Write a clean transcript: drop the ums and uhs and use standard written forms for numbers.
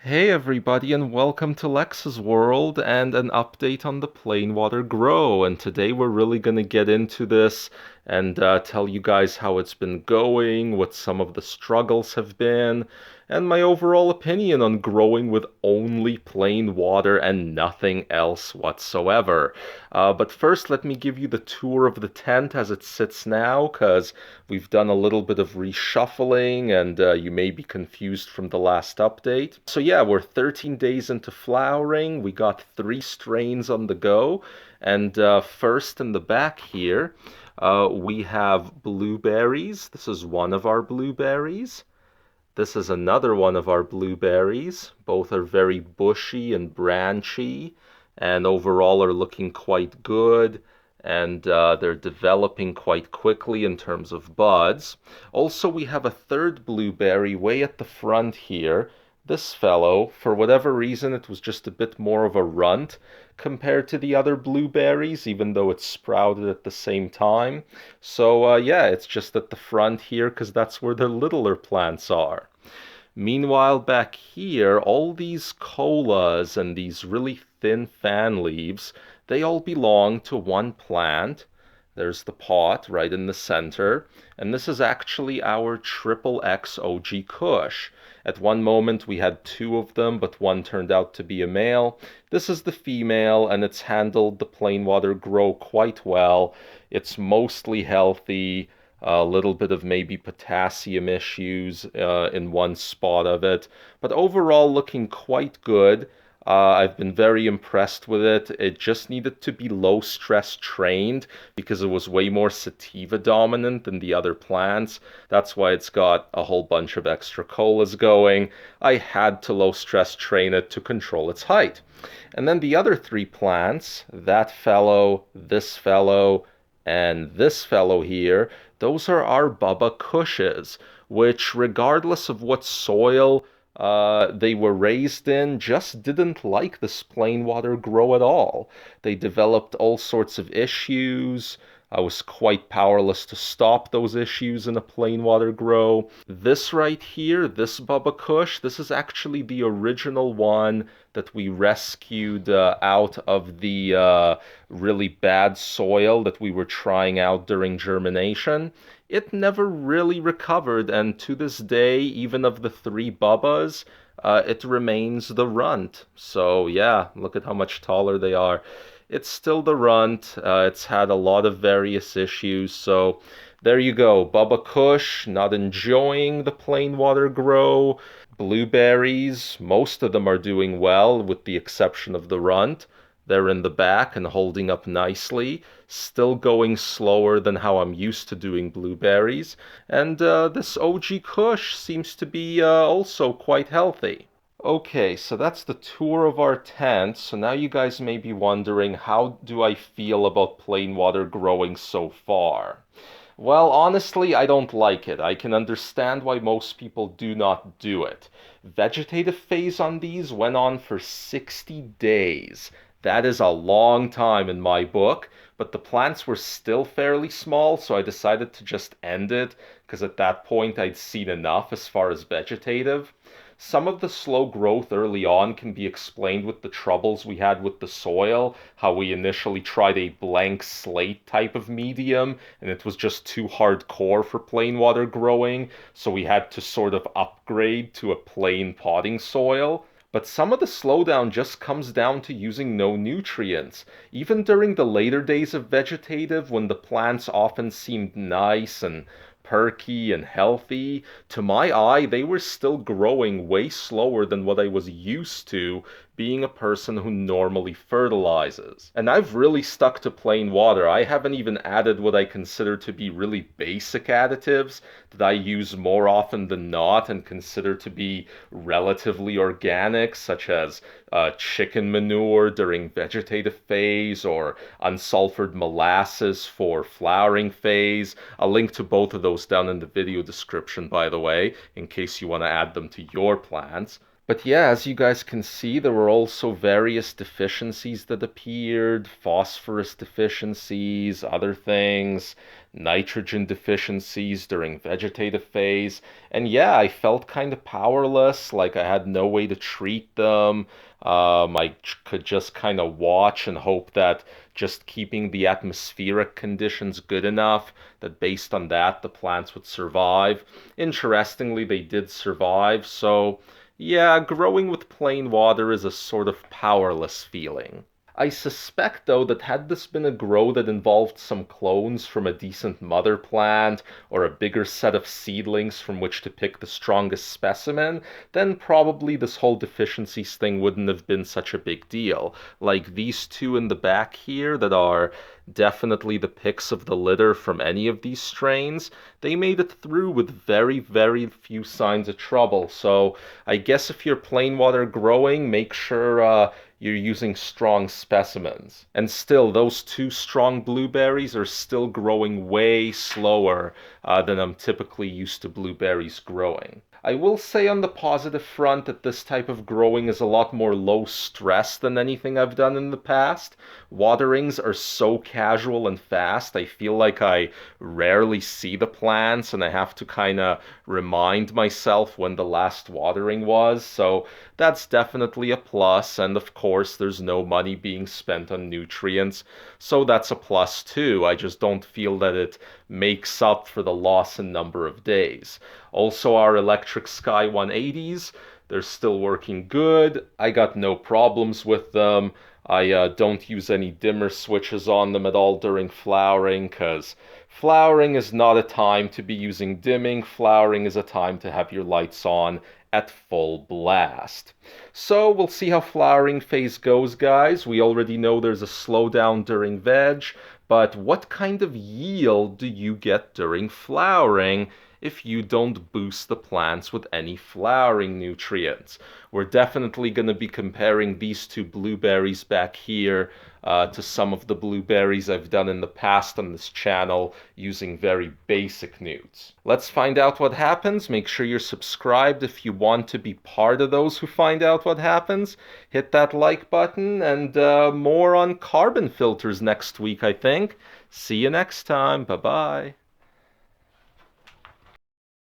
Hey everybody, and welcome to Lex's World and an update on the Plain Water Grow. And today we're really going to get into this and tell you guys how it's been going, what some of the struggles have been, and my overall opinion on growing with only plain water and nothing else whatsoever. But first, let me give you the tour of the tent as it sits now, because we've done a little bit of reshuffling and you may be confused from the last update. So yeah, we're 13 days into flowering. We got 3 strains on the go. And first in the back here, we have blueberries. This is one of our blueberries. This is another one of our blueberries. Both are very bushy and branchy and overall are looking quite good, and they're developing quite quickly in terms of buds. Also, we have a third blueberry way at the front here. This fellow, for whatever reason, it was just a bit more of a runt compared to the other blueberries, even though it sprouted at the same time. So yeah, it's just at the front here because that's where the littler plants are. Meanwhile, back here, all these colas and these really thin fan leaves, they all belong to one plant. There's the pot right in the center, and this is actually our triple X OG Kush. At one moment we had 2 of them, but one turned out to be a male. This is the female, and it's handled the plain water grow quite well. It's mostly healthy, a little bit of maybe potassium issues in one spot of it, but overall looking quite good. I've been very impressed with it. It just needed to be low stress trained because it was way more sativa dominant than the other plants. That's why it's got a whole bunch of extra colas going. I had to low stress train it to control its height. And then the other 3 plants, that fellow, and this fellow here, those are our Bubba Kushes, which regardless of what soil they were raised in, just didn't like this plain water grow at all. They developed all sorts of issues. I was quite powerless to stop those issues in a plain water grow. This right here, this Bubba Kush, this is actually the original one that we rescued out of the really bad soil that we were trying out during germination. It never really recovered, and to this day, even of the 3 Bubbas, it remains the runt. So yeah, look at how much taller they are. It's still the runt. It's had a lot of various issues. So there you go. Bubba Kush, not enjoying the plain water grow. Blueberries, most of them are doing well, with the exception of the runt. They're in the back and holding up nicely, still going slower than how I'm used to doing blueberries. And this OG Kush seems to be also quite healthy. Okay, so that's the tour of our tent. So now you guys may be wondering, how do I feel about plain water growing so far? Well, honestly, I don't like it. I can understand why most people do not do it. Vegetative phase on these went on for 60 days. That is a long time in my book, but the plants were still fairly small, so I decided to just end it, because at that point I'd seen enough as far as vegetative. Some of the slow growth early on can be explained with the troubles we had with the soil, how we initially tried a blank slate type of medium, and it was just too hardcore for plain water growing, so we had to sort of upgrade to a plain potting soil. But some of the slowdown just comes down to using no nutrients. Even during the later days of vegetative, when the plants often seemed nice and perky and healthy, to my eye, they were still growing way slower than what I was used to being a person who normally fertilizes. And I've really stuck to plain water. I haven't even added what I consider to be really basic additives that I use more often than not and consider to be relatively organic, such as chicken manure during vegetative phase or unsulfured molasses for flowering phase. I'll link to both of those down in the video description, by the way, in case you want to add them to your plants. But yeah, as you guys can see, there were also various deficiencies that appeared, phosphorus deficiencies, other things, nitrogen deficiencies during vegetative phase. And yeah, I felt kind of powerless, like I had no way to treat them. Could just kind of watch and hope that just keeping the atmospheric conditions good enough, that based on that, the plants would survive. Interestingly, they did survive, so yeah, growing with plain water is a sort of powerless feeling. I suspect, though, that had this been a grow that involved some clones from a decent mother plant or a bigger set of seedlings from which to pick the strongest specimen, then probably this whole deficiencies thing wouldn't have been such a big deal. Like these two in the back here that are definitely the picks of the litter from any of these strains, they made it through with very, very few signs of trouble. So I guess if you're plain water growing, make sure you're using strong specimens. And still, those two strong blueberries are still growing way slower than I'm typically used to blueberries growing. I will say on the positive front that this type of growing is a lot more low stress than anything I've done in the past. Waterings are so casual and fast, I feel like I rarely see the plants and I have to kind of remind myself when the last watering was. So that's definitely a plus. And of course, there's no money being spent on nutrients. So that's a plus too. I just don't feel that it makes up for the loss in number of days. Also, our Electric Sky 180s, they're still working good. I got no problems with them. I don't use any dimmer switches on them at all during flowering because flowering is not a time to be using dimming. Flowering is a time to have your lights on at full blast. So we'll see how flowering phase goes, guys. We already know there's a slowdown during veg, but what kind of yield do you get during flowering if you don't boost the plants with any flowering nutrients? We're definitely going to be comparing these two blueberries back here to some of the blueberries I've done in the past on this channel using very basic newts. Let's find out what happens. Make sure you're subscribed if you want to be part of those who find out what happens. Hit that like button, and more on carbon filters next week, I think. See you next time. Bye-bye.